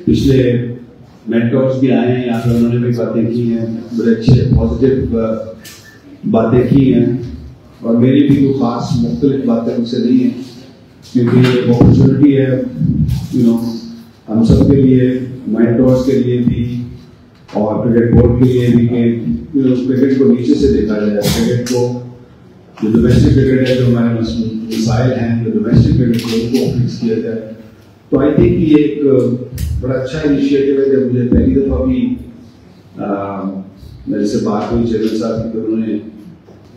पिछले मेंटर्स भी आए हैं यहाँ पे, उन्होंने भी बातें की हैं, बड़े अच्छे पॉजिटिव बातें की हैं, और मेरी भी कोई खास मुख्तलिफ बातें उनसे नहीं है, क्योंकि ये अपॉर्चुनिटी है हम सब के लिए, मेंटर्स के लिए भी और क्रिकेट बोर्ड के लिए भी कि क्रिकेट को नीचे से देखा जाए। क्रिकेट को जो डोमेस्टिक क्रिकेट है, जो हमारे मिसाइल हैं, जो डोमेस्टिक क्रिकेट को उनको फिक्स किया जाए। तो आई थिंक ये एक बड़ा अच्छा इनिशिएटिव है। जब मुझे पहली दफ़ा भी मेरे से बात हुई चेयरमैन साहब की, तो उन्होंने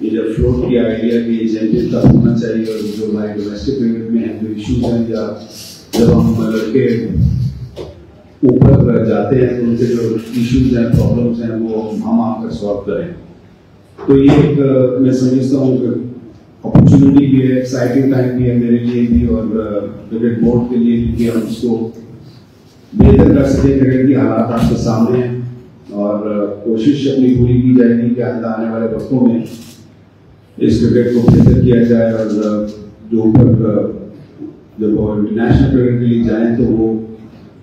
ये जब फ्लोट किया आइडिया कि इंसेंटिव का होना चाहिए, और जो हमारे डोमेस्टिक क्रिकेट में हैं जो इशूज हैं, या जब हम लड़के ऊपर जाते हैं तो उनके जो इश्यूज हैं, प्रॉब्लम्स हैं, वो हम आकर सॉल्व करें। तो ये एक मैं समझता हूँ अपॉर्चुनिटी भी है, एक्साइटिंग टाइम भी है मेरे लिए भी और क्रिकेट बोर्ड के लिए भी, कि हम उसको बेहतर कर सकें। क्रिकेट की हालात आपके सामने हैं और कोशिश अपनी पूरी की जाएगी कि आने वाले वक्तों में इस क्रिकेट को बेहतर किया जाए, और जो ऊपर जब इंटरनेशनल क्रिकेट के लिए जाएं तो वो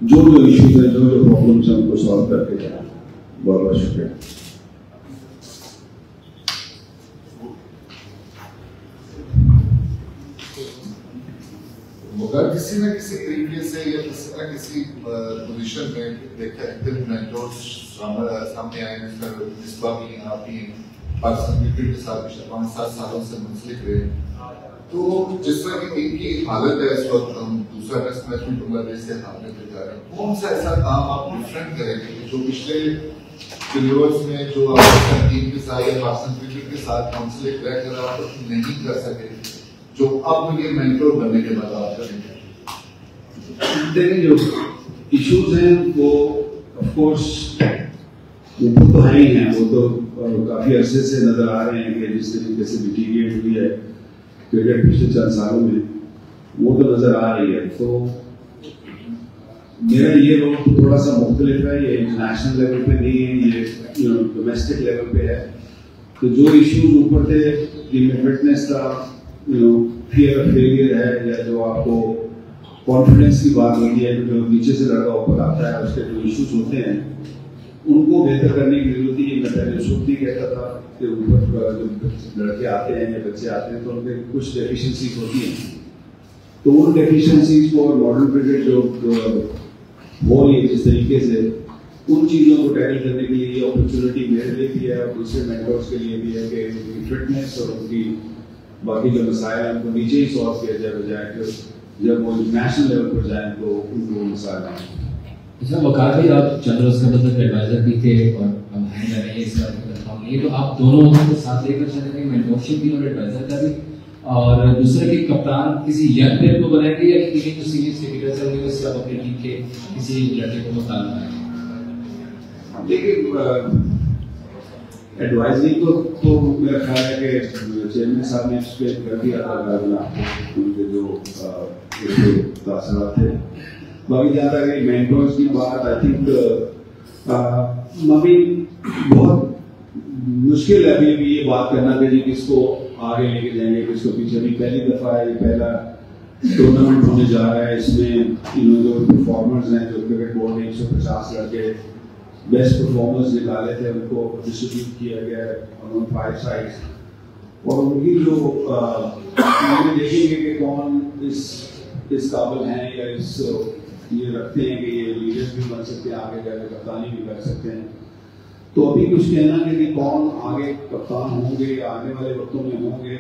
जो इश्यूज हैं, जो प्रॉब्लम्स हैं, उनको सॉल्व करके जाए। बहुत बहुत शुक्रिया। अगर किसी न किसी तरीके से या किसी न किसी पोजीशन में देखा एक्टिव मेंटर्स सामने आए, इस बार भी आप ही पाकिस्तान क्रिकेट के साथ पिछले 5-7 सालों से मुंसलिक रहे, तो जिस तरह की टीम की हालत है इस वक्त, हम दूसरा टेस्ट मैच में बांग्लादेश से हारने पे जा रहे हैं, कौन सा ऐसा काम आप डिफरेंट करेंगे जो पिछले प्लेयर्स में जो आप टीम के साथ या पाकिस्तान क्रिकेट के साथ मुंसलिक रहकर आप नहीं कर सके, जो अब ये मेंटर बनने के बाद आप करेंगे? देखिए, जो इश्यूज हैं वो ऑफ कोर्स ऊपर तो है ही हैं, वो तो काफी अरसे से नजर आ रहे हैं कि जिस तरीके से डिटीरिएट हुई है क्रिकेट पिछले 4 सालों में, वो तो नजर आ रही है। तो मेरा ये रोल तो थोड़ा सा मुख्तलिफ है, ये इंटरनेशनल लेवल पे नहीं है, ये डोमेस्टिक लेवल पे है। तो जो इश्यूज ऊपर थे, जिनमें फिटनेस का फियर ऑफ फेलियर है, या जो आपको कॉन्फिडेंस की बात होती है, जो नीचे से लड़का ऊपर आता है, उसके जो इश्यूज होते हैं उनको बेहतर करने की जरूरत है। मैं पहले शुरू ही कहता था कि ऊपर जब लड़के आते हैं या बच्चे आते हैं तो उनके कुछ डेफिशिएंसीज होती हैं, तो उन डेफिशिएंसीज को मॉडर्न क्रिकेट जो हो रही है जिस तरीके से, उन चीज़ों को टैकल करने के लिए ये अपॉर्चुनिटी मेरे लिए भी है और दूसरे मेंटर्स के लिए भी है कि उनकी फिटनेस और उनकी बाकी जो मसाइल हैं उनको नीचे ही सॉल्व किया जाए, बजाय कि जब वो नेशनल लेवल पर जाएं तो उनको मसाइल आए। अच्छा वकार भी, आप चंद्रोस का मतलब एडवाइजर भी थे और हम हैं नहीं इस बारे में कंफर्म नहीं है, तो आप दोनों को साथ लेकर चलेंगे, मेंटरशिप भी और एडवाइजर का भी, और दूसरे के कप्तान किसी यंग प्लेयर को बनाएंगे या किसी जो सीनियर क्रिकेटर से होंगे उससे आप अपनी टीम के किसी लड़के को मुताल बनाएंगे? देखिए, एडवाइजरी को तो मेरा ख्याल है कि चेयरमैन साहब ने एक्सप्लेन कर दिया था उनके जो तासरात थे। बाकी जहाँ तक मेंटर्स की बात, आई थिंक अभी बहुत मुश्किल है अभी ये बात करना कि जी किसको आगे लेके जाएंगे, किसको पीछे। अभी पहली दफा है, ये पहला टूर्नामेंट होने जा रहा है, इसमें जो परफॉर्मर्स हैं, जो क्रिकेट बोर्ड ने 150 लड़के बेस्ट परफॉर्मर्स निकाले थे, उनको डिस्ट्रीब्यूट किया गया है 5 साइड्स, और उनकी जो देखेंगे कि कौन इस काबिल हैं या ये रखते हैं कि ये लीडर्स भी बन सकते हैं, आगे जाकर कप्तानी भी कर सकते हैं। तो अभी कुछ कहना है कि कौन आगे कप्तान होंगे या आने वाले वक्तों में होंगे,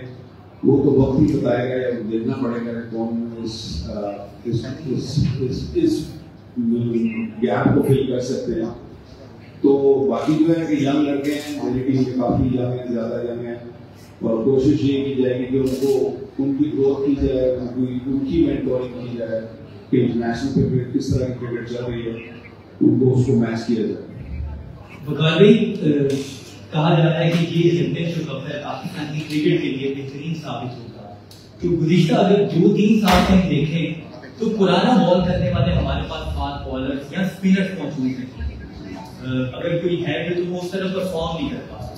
वो तो वक्त ही बताएगा या देखना पड़ेगा कौन इस गैप को फिल कर सकते हैं। तो बाकी जो है कि यंग लड़के हैं, मेरी टीम के काफ़ी यंग हैं, ज़्यादा यंग हैं, और कोशिश ये की जाएगी कि उनको उनकी ग्रोथ की जाए, उनकी मेंटोरिंग की जाए कि इंटरनेशनल क्रिकेट किस तरह की क्रिकेट चल रही है, उनको उसको मैच किया जाए। वकार भाई, कहा जा रहा है कि ये चैंपियनशिप कप है पाकिस्तान की क्रिकेट के लिए बेहतरीन साबित होगा। तो गुज़िश्ता अगर 2-3 साल से हम देखें तो पुराना बॉल करने वाले हमारे पास फास्ट बॉलर्स या स्पिनर्स मौजूद हैं। अगर कोई है तो वो उस तरह परफॉर्म नहीं कर पा रहा।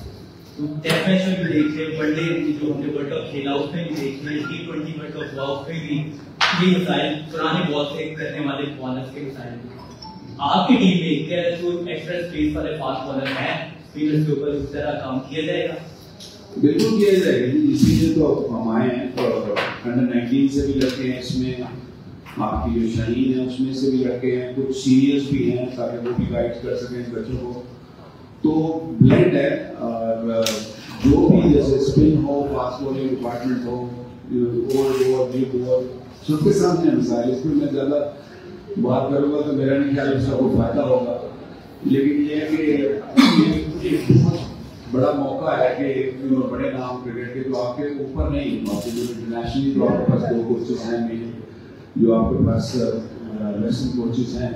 तो टेस्ट मैच में भी देख रहे, वनडे जो हमने वर्ल्ड कप खेला उसमें भी देख रहे, T20 वर्ल्ड कप हुआ उसमें भी ये मसाइल पुराने बॉल से करने वाले बॉलर्स के मसाइल। आपकी टीम में क्या कोई एक्स्ट्रा स्पेस वाले फास्ट बॉलर हैं, स्पिनर्स के ऊपर उस तरह काम किया जाएगा? बिल्कुल किया जाएगा जी, इसीलिए तो हम आए हैं। तो अंडर-19 से भी लड़के हैं इसमें, आपकी जो शाहीन है उसमें से भी लड़के हैं, कुछ सीनियर्स भी हैं ताकि वो भी गाइड कर सकें बच्चों को। तो ब्लेंड है, और जो भी जैसे स्पिन हो, फास्ट बॉलिंग डिपार्टमेंट हो, ओवर ओवर न्यू ओवर, सबके सामने मिसाल। इसमें मैं ज़्यादा बात करूँगा तो मेरा नहीं ख्याल उसका कोई फायदा होगा, लेकिन ये है कि ये बहुत बड़ा मौका है कि बड़े नाम क्रिकेट के जो आपके ऊपर नहीं, आपके जो इंटरनेशनली जो आपके पास 2 कोचेस हैं नहीं, जो आपके पास लेसन कोचेस हैं,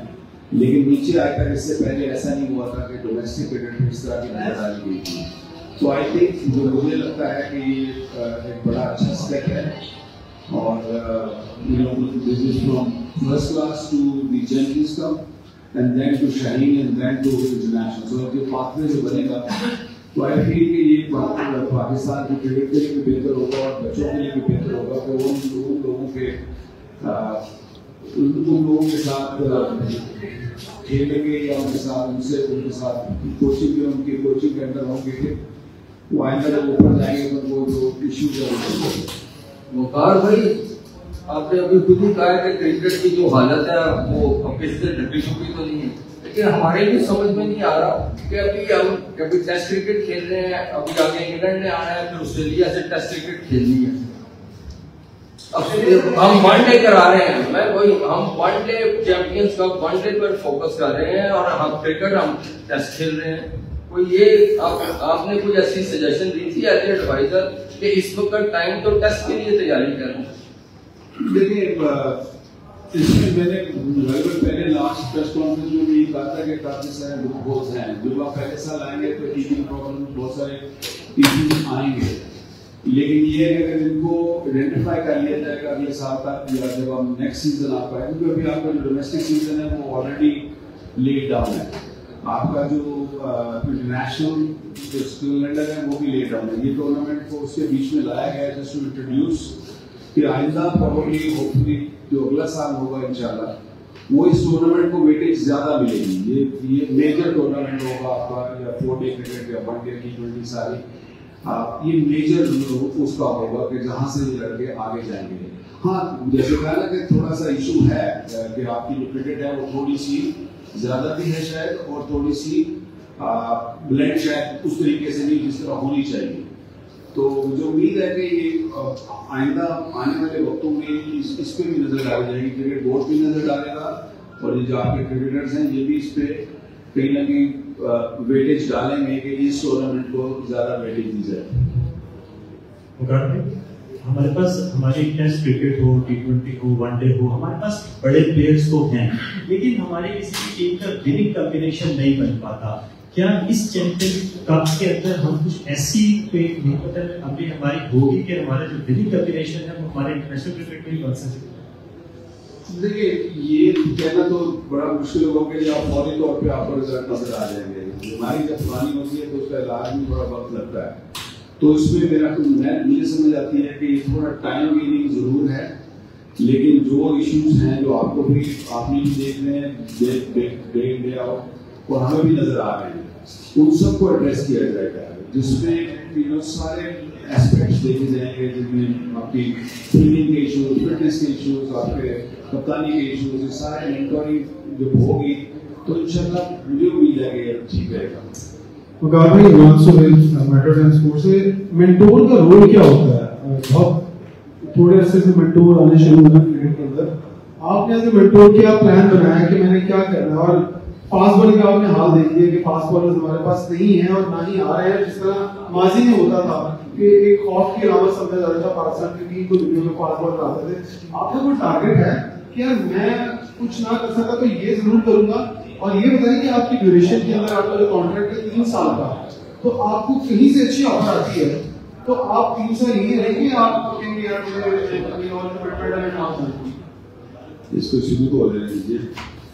लेकिन नीचे आकर इससे पहले ऐसा नहीं हुआ था कि डोमेस्टिक क्रिकेट में इस तरह की नजर डाली गई थी। तो आई थिंक जो मुझे लगता है कि ये एक बड़ा अच्छा स्टेप है, और this is from first class to the champions cup and then to Shaheen and then to international. So जो पाथवे जो बनेगा, तो आई फील कि ये पाकिस्तान की क्रिकेट के लिए भी बेहतर होगा और बच्चों के लिए भी बेहतर होगा कि उन लोगों के साथ खेलेंगे या उनके साथ कोचिंग के उनकी कोचिंग के अंदर होंगे कि वो आइंदा जब ऊपर जाएंगे तो वो जो इश्यूज है। वकार भाई, आपने अभी खुद ही कहा कि क्रिकेट की जो हालत है वो पिच से ढकी छुपी तो नहीं है, लेकिन हमारे भी समझ में नहीं आ रहा कि अभी हम कभी टेस्ट क्रिकेट खेल रहे हैं, अभी आगे इंग्लैंड ने आना है, फिर ऑस्ट्रेलिया से टेस्ट क्रिकेट खेलनी है। अब हम वनडे करा रहे हैं, हम वनडे चैंपियंस कप वनडे पर फोकस कर रहे हैं और हम क्रिकेट हम टेस्ट खेल रहे हैं। कोई ये आपने कोई ऐसी सजेशन दी थी एज एडवाइजर कि इस वक्त टाइम तो टेस्ट के लिए तैयारी करना? देखिए, इसमें मैंने लगभग पहले लास्ट प्रेस कॉन्फ्रेंस में भी कहा था कि काफी सारे लूपहोल्स हैं। जब आप पहले साल आएंगे तो टीचिंग प्रॉब्लम बहुत सारे इश्यूज आएंगे, लेकिन ये अगर इनको आइडेंटिफाई कर लिया जाएगा अगले साल तक या जब हम नेक्स्ट सीजन आ पाए, क्योंकि अभी आपका जो डोमेस्टिक सीजन है वो ऑलरेडी लेट डाउन है, आपका जो इंटरनेशनल जो कैलेंडर है वो भी लेट डाउन है। ये टूर्नामेंट को उसके बीच में लाया गया है जस्ट टू इंट्रोड्यूस कि आइंदा प्रॉब्ली होपफुली जो अगला साल होगा इंशाल्लाह वो इस टूर्नामेंट को वेटेज ज्यादा मिलेगी। ये मेजर टूर्नामेंट होगा आपका, या 4 डे क्रिकेट या 1 डे T20 सारी, ये मेजर उसका होगा कि जहां से ये लड़के आगे जाएंगे। हाँ, जैसे कहा ना कि थोड़ा सा इशू है कि आपकी जो क्रिकेट है वो थोड़ी सी ज्यादा भी है शायद, और थोड़ी सी ब्लेंड शायद उस तरीके से नहीं जिस तरह होनी चाहिए। तो मुझे उम्मीद है कि ये आइंदा आने वाले वक्तों में इस पे भी नजर डाली जाएगी, क्रिकेट बोर्ड भी नजर डालेगा, और ये जो आपके क्रिकेटर्स हैं ये भी इस पे कहीं ना कहीं वेटेज डालेंगे कि इस टूर्नामेंट को ज्यादा वेटेज दी जाए। हमारे पास हमारे टेस्ट क्रिकेट हो, T20 हो, 1 डे हो, हमारे पास बड़े प्लेयर्स तो हैं, लेकिन हमारे किसी टीम का विनिंग कॉम्बिनेशन नहीं बन पाता। क्या इस चैंपियन कप के अंदर हम कुछ ऐसी अभी हमारी होगी कि हमारा जो विनिंग कॉम्बिनेशन है वो हमारे इंटरनेशनल क्रिकेट में ही बन सके? देखिए, ये कहना तो बड़ा मुश्किल होगा कि आप फौरी तौर पे आपको रिजल्ट नजर आ जाएंगे। बीमारी जब पुरानी होती है तो उसका इलाज में बड़ा वक्त लगता है, तो इसमें मुझे समझ आती है कि थोड़ा टाइम गेनिंग जरूर है, लेकिन जो इश्यूज हैं जो आपको भी आपने भी देख रहे हैं डे इन डे आउट और हमें भी नजर आ रहे हैं, उन सबको एड्रेस किया जाएगा, जिसमें सारे एस्पेक्ट्स देखे जाएंगे, जिनमें आपकी फील्डिंग के इश्यूज, फिटनेस के इश्यूज, आपके कप्तानी के इश्यूज, ये सारे मेंटोरिंग जब होगी तो इंशाल्लाह मुझे उम्मीद है कि ठीक रहेगा। मेंटोर का रोल क्या होता है? बहुत थोड़े अरसे से मेंटोर आने शुरू हुए क्रिकेट के अंदर, आपने एज ए मेंटोर क्या प्लान बनाया कि मैंने क्या करना है? और फास्ट बॉलिंग का आपने हाल देख लिया कि फास्ट बॉलर्स हमारे पास नहीं है और ना ही आ रहे हैं, जिस तरह माजी में होता था कि एक खौफ की अलामत समझा जाता था पाकिस्तान की टीम को दुनिया में फास्ट बॉलर आते थे। आपका कोई टारगेट है कि यार मैं कुछ ना कर सका तो ये जरूर करूंगा? और ये बताइए कि आपकी ड्यूरेशन के अंदर आपका जो कॉन्ट्रैक्ट है 3 साल का, तो आपको कहीं से अच्छी ऑफर आती है तो आप 3 साल ये रहेंगे, आप कहेंगे यार मुझे और कमिटमेंट है काम करनी? इसको शुरू तो हो जाने दीजिए,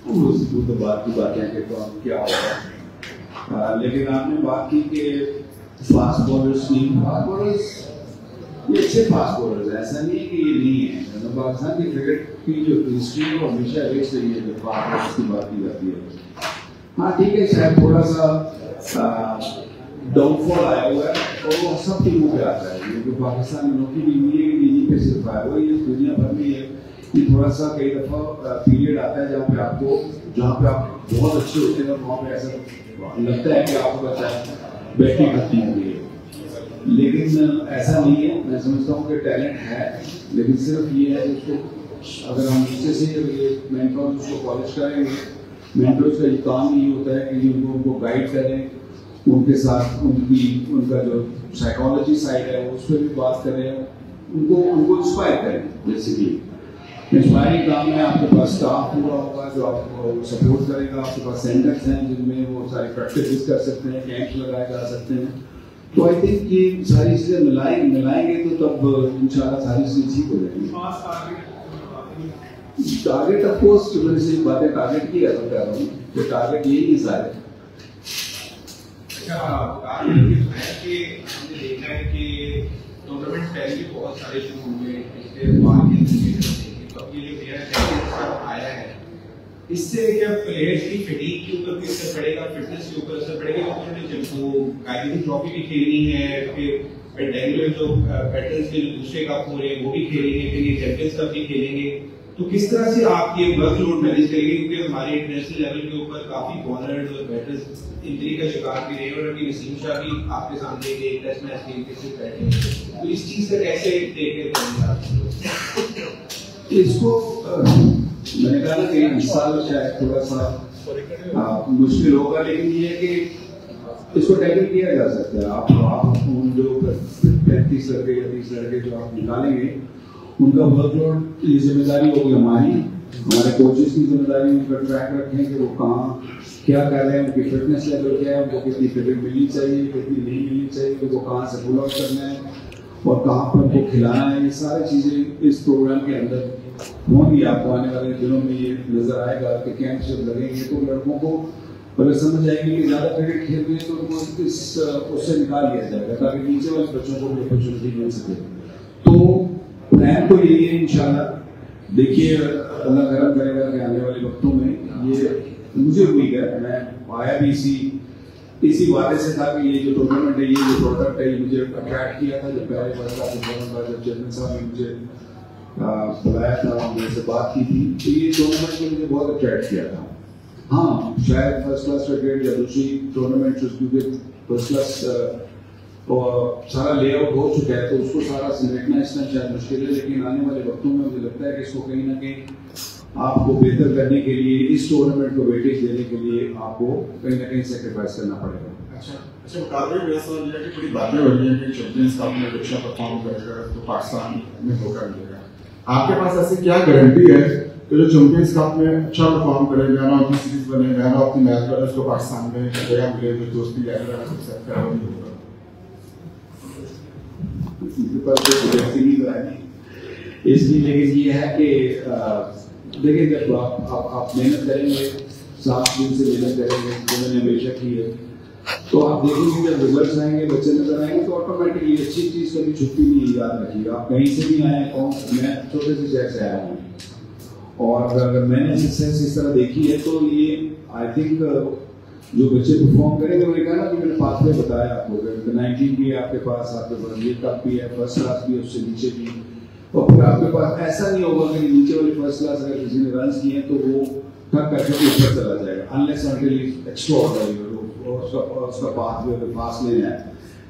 तो बात की बातें हैं कि क्या होगा। लेकिन आपने बात की कि फास्ट बॉलर्स ये अच्छे फास्ट बॉलर्स हैं, ऐसा नहीं है कि ये नहीं है। पाकिस्तान की क्रिकेट की जो हिस्ट्री है वो हमेशा रेस रही है जब फास्ट बॉलर्स की बात की जाती है। हाँ ठीक है, शायद थोड़ा सा डाउनफॉल आया हुआ है और वो सब टीमों पे आता है, क्योंकि पाकिस्तान में नौकरी भी नहीं है कि यहीं पे सिर्फ आया हुआ, ये दुनिया भर में है कि थोड़ा सा कई दफ़ा पीरियड आता है जहाँ पे आप बहुत अच्छे होते हैं और वहाँ पे ऐसा लगता है कि आपको पता है बैटिंग खत्म हो गई है, लेकिन ऐसा नहीं है। मैं समझता हूँ कि टैलेंट है, लेकिन सिर्फ ये है कि उसको अगर हम नीचे से मेंटर्स उसको पॉलिश करेंगे, मेंटर्स का ये काम ही होता है कि उनको गाइड करें, उनके साथ उनका जो साइकोलॉजी साइड है उस पर भी बात करें, उनको इंस्पायर करें। बेसिकली इंस्पायरिंग काम में आपके पास स्टाफ पूरा होगा जो आपको सपोर्ट करेगा, आपके पास सेंटर्स हैं जिनमें वो सारी प्रैक्टिस कर सकते हैं, कैंप्स लगाए जा सकते हैं। तो आई थिंक ये सारी चीजें मिलाएंगे तो तब इंशाल्लाह सारी चीजें ठीक हो जाएंगी। टारगेट ऑफ कोर्स मैंने से बातें टारगेट की है, तो कह रहा हूँ कि टारगेट यही है सारे। हमने देखा है कि टूर्नामेंट पहले भी बहुत सारे शुरू हुए, इसके बाद आया है, इससे क्या प्लेयर्स की फिटिंग के ऊपर असर पड़ेगा, फिटनेस के ऊपर असर पड़ेगा? उन्होंने गायत्री ट्रॉफी भी खेलनी है, फिर रेगुलर जो पैटर्न्स के दूसरे कप हो रहे हैं वो भी खेलेंगे, फिर ये चैंपियंस कप भी खेलेंगे, तो किस तरह से आप ये वर्कलोड मैनेज करेंगे? क्योंकि हमारे इंटरनेशनल लेवल के ऊपर काफी बॉलर्स और बैटर्स इंजरी का शिकार भी रहे और अभी नसीम शाह भी आपके सामने एक टेस्ट मैच खेल के सिर्फ बैठे हैं, तो इस चीज का कैसे देखें? इसको मैंने कहा ना कि इस साल शायद थोड़ा सा मुश्किल होगा, लेकिन ये है कि इसको टैकल किया जा सकता है। आप उन जो 35 लड़के या 30 लड़के जो आप निकालेंगे उनका वर्कलोड की जिम्मेदारी होगी हमारे कोचेस की जिम्मेदारी, उनका ट्रैक रखें कि वो कहाँ क्या कर रहे हैं, उनकी फिटनेस लेवल क्या है, उनको कितनी क्रिकेट मिलनी चाहिए, कितनी नहीं मिलनी चाहिए, उनको कहाँ से पुल आउट करना है और कहाँ पर उनको खिलाना है। ये सारी चीज़ें इस प्रोग्राम के अंदर होंगी। आपको आने वाले दिनों में ये नजर आएगा कि कैंप जब लगेंगे तो लड़कों को अगर समझ आएगी कि ज़्यादा क्रिकेट खेल रहे हैं तो उनको उससे निकाल लिया जाएगा ताकि नीचे वाले बच्चों को भी अपॉर्चुनिटी मिल सके। तो प्लान तो यही है इंशाल्लाह। देखिए अल्लाह करम करेगा कि आने वाले वक्तों में ये मुझे उम्मीद है, मैं आया भी इसी वादे से था कि ये जो टूर्नामेंट है, ये जो प्रोडक्ट है, ये मुझे अट्रैक्ट किया था जब पहले बार जब चेयरमैन साहब ने मुझे बुलाया था, मेरे से बात की थी, तो ये टूर्नामेंट ने मुझे बहुत अट्रैक्ट किया था। हाँ शायद फर्स्ट क्लास क्रिकेट या दूसरी टूर्नामेंट क्योंकि फर्स्ट क्लास और सारा लेआउट हो चुका है तो उसको सारा समेटना इस टाइम शायद मुश्किल है, लेकिन आने वाले वक्तों में मुझे लगता है कि इसको कहीं ना कहीं आपको बेहतर करने के लिए, इस टूर्नामेंट को वेटेज देने के लिए आपको कहीं ना कहीं सेक्रीफाइस करना पड़ेगा। अच्छा मुकाबले में ऐसा हो जाएगा कि बड़ी बातें हो रही हैं कि चैंपियंस कप में अच्छा परफॉर्म करेगा तो पाकिस्तान में धोखा मिलेगा। आपके पास ऐसी क्या गारंटी है कि जो चैंपियंस कप में अच्छा परफॉर्म करेगा, मैन ऑफ द सीरीज बने, मैन ऑफ द मैच बने, उसको पाकिस्तान में जगह मिले, जो दोस्ती लेवल है सब सेट करा होगा? इसलिए लेकिन ये है कि देखिए जब आप मेहनत करेंगे, 7 दिन से मेहनत करेंगे जो मैंने हमेशा की है, तो आप देखेंगे जब रिजल्ट्स आएंगे, बच्चे नजर आएंगे तो ऑटोमेटिकली अच्छी चीज कभी छुट्टी नहीं, याद रखिए। आप कहीं से भी आए, मैं छोटे से शहर से आया हूँ और अगर मैंने सक्सेस इस तरह देखी है तो ये आई थिंक जो बच्चे परफॉर्म करेंगे, मैंने कहा ना कि मैंने पाथवे बताया आपको, 19 भी है आपके पास ये कप भी है, फर्स्ट क्लास भी है, उससे नीचे भी, और फिर आपके पास ऐसा नहीं होगा कि नीचे वाली फर्स्ट क्लास अगर किसी ने रन किए तो वो थक करके ऊपर चला जाएगा, अनलेस अनटिल एक्स्ट्राऑर्डिनरी उसका पाथ भी अगर पास नहीं है।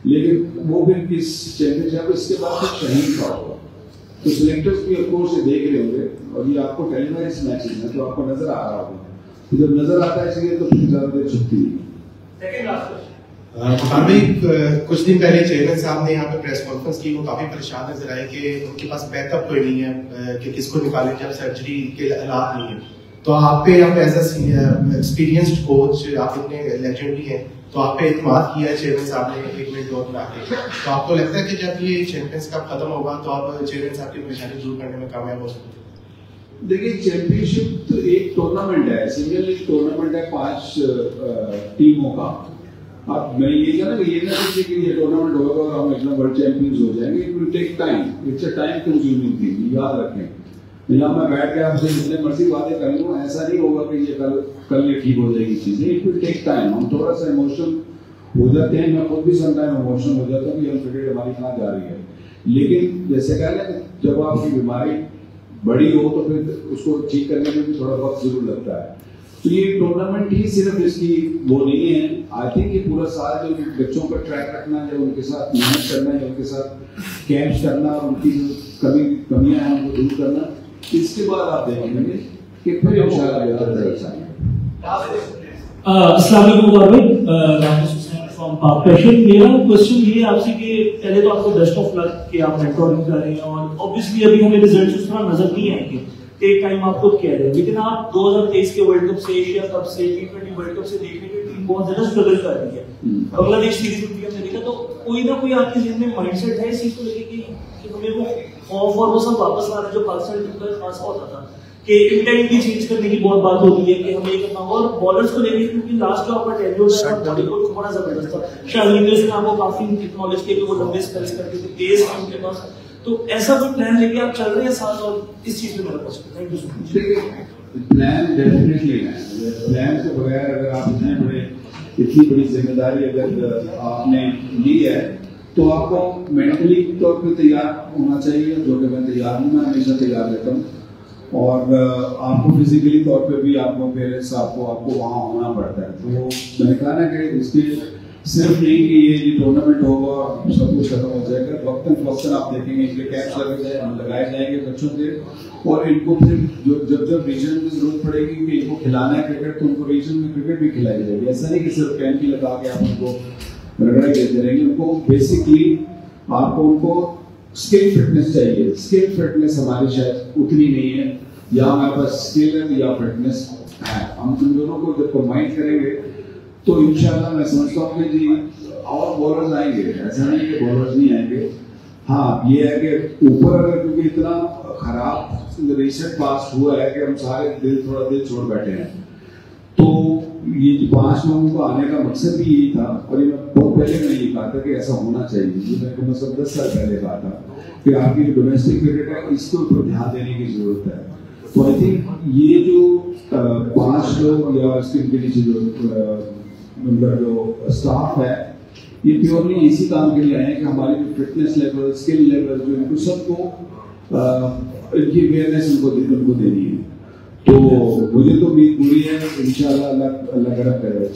लेकिन वो भी इस चैंपियनशिप इसके बाद फिर शहीद का होगा, तो सिलेक्टर्स भी ऑफकोर्स ये देख रहे होंगे और ये आपको टेलीवाइज मैचेस हैं तो आपको नजर आ रहा होगा, तो जब नजर आता है इसलिए तो फिर ज्यादा देर छुट्टी नहीं। अभी कुछ दिन पहले चेयरमैन साहब ने यहाँ पे प्रेस कॉन्फ्रेंस की, वो काफी परेशान नजर आए कि उनके पास बैकअप कोई नहीं है कि किसको निकालें जब सर्जरी के हालात नहीं है। तो आप पे एज एक्सपीरियंस्ड कोच, आप इतने लेजेंडरी हैं, तो आप पे इत्मीनान किया है चेयरमैन साहब ने 1 मिनट 2 मिनट आके, तो आपको लगता है कि जब ये चैंपियंस कप खत्म होगा तो आप चेयरमैन साहब की परेशानी दूर करने में कामयाब हो सकते हैं? देखिए चैंपियनशिप तो एक टूर्नामेंट है, सिंगल लीग टूर्नामेंट है 5 टीमों का, अब मैं ये कहना कि ये ना सोचिए कि ये टूर्नामेंट होगा और हम एकदम वर्ल्ड चैंपियंस हो जाएंगे, it will take time, it's a time consuming thing, याद रखें। यहाँ मैं बैठ के आपसे जितने मर्जी बातें कर लूँ, ऐसा नहीं होगा कि ये कल ये ठीक हो जाएगी चीजें, इट विल टेक टाइम। हम थोड़ा सा इमोशनल हो जाते हैं, मैं खुद भी समटाइम इमोशनल हो जाता हूँ कि हम क्रिकेट हमारी कहाँ जा रही है, लेकिन जैसे कह लें जब आपकी बीमारी बड़ी हो तो फिर उसको ठीक करने में भी थोड़ा वक्त जरूर लगता है। तो ये टूर्नामेंट ही सिर्फ इसकी वो नहीं है, आई थिंक ये पूरा साल जो बच्चों पर ट्रैक रखना है, उनके साथ मेहनत करना है, उनके साथ कैंप्स करना, उनकी जो कमियां हैं उनको दूर करना, इसके बाद आप देखेंगे कि फिर इंशाल्लाह बेहतर मेरा क्वेश्चन ये है आपसे कि पहले तो आपको बेस्ट ऑफ लक कि आप मेंटोरिंग कर रहे हैं और ऑब्वियसली अभी हमें रिजल्ट्स उस तरह नजर नहीं आएंगे, एक टाइम आप खुद कह रहे हैं, लेकिन आप 2023 के वर्ल्ड कप से, एशिया कप से, T20 वर्ल्ड कप से देखने की टीम बहुत ज्यादा स्ट्रगल कर रही है। बांग्लादेश सीरीज में हमने देखा, तो कोई ना कोई आपके जहन में माइंडसेट है इस चीज को लेके कि हमें वो फॉर्म और वो सब वापस लाना जो पाकिस्तान टीम का खास होता था कि इंटेंटली चेंज करने की बहुत बात होती है कि हमें ये करना होगा, और बॉलर्स को लेके क्योंकि लास्ट जो आपका टेन्योर है बॉडी को बड़ा जबरदस्त था, शायद इंग्लिश में आपको काफी नॉलेज थे कि वो लंबे स्पेल्स करते थे, तेज थे उनके पास, तो ऐसा कोई प्लान लेके आप चल रहे हैं साथ, और इस चीज में मेरा question. Thank you so much. Plan definitely है, प्लान के बगैर अगर आप इतनी बड़ी जिम्मेदारी अगर आपने ली है तो आपको मेंटली तौर पर तैयार होना चाहिए, जो कि मैं तैयार हूँ, मैं हमेशा तैयार रहता हूँ, और आपको फिजिकली तौर पे भी आपको पेरेंट्स आपको वहाँ होना पड़ता है। तो मैंने कहा ना कि इसके सिर्फ नहीं कि ये टूर्नामेंट होगा सब कुछ खत्म हो जाएगा, वक्तन फवक्तन आप देखेंगे इनके कैंप्स लगाए जाएंगे बच्चों के, और इनको फिर जब रीजन में जरूरत पड़ेगी कि इनको खिलाना है क्रिकेट तो उनको रीजन में क्रिकेट भी खिलाई जाएगी। ऐसा नहीं कि सिर्फ कैंप ही लगा के आप उनको रगड़ा देते रहेंगे, उनको बेसिकली आपको उनको स्किल फिटनेस चाहिए। स्किल फिटनेस हमारी शायद उतनी नहीं है, या हमारे पास स्किल है या फिटनेस है, हम उन दोनों को जब कंबाइन करेंगे तो इंशाल्लाह मैं समझता हूँ कि जी और बॉलर्स आएंगे, ऐसा नहीं कि बॉलर्स नहीं आएंगे। हाँ ये है कि ऊपर अगर क्योंकि इतना खराब रिसेंट पास हुआ है कि हम सारे दिल छोड़ बैठे हैं, तो ये 5 लोगों को आने का मकसद भी यही था, और ये मैं बहुत पहले मैंने ये कहा था कि ऐसा होना चाहिए, ये मैंने कम से कम 10 साल पहले कहा था कि आपकी जो डोमेस्टिक क्रिकेट है इसके ऊपर ध्यान देने की जरूरत है। तो आई थिंक ये जो 5 लोग या इसके नीचे जो स्टाफ है ये प्योरली इसी काम के लिए आए हैं कि हमारी जो फिटनेस लेवल, स्किल लेवल जो इनको सबको इनकी अवेयरनेस उनको देनी है। तो मुझे तो उम्मीद पूरी है इंशाल्लाह अल्लाह करे।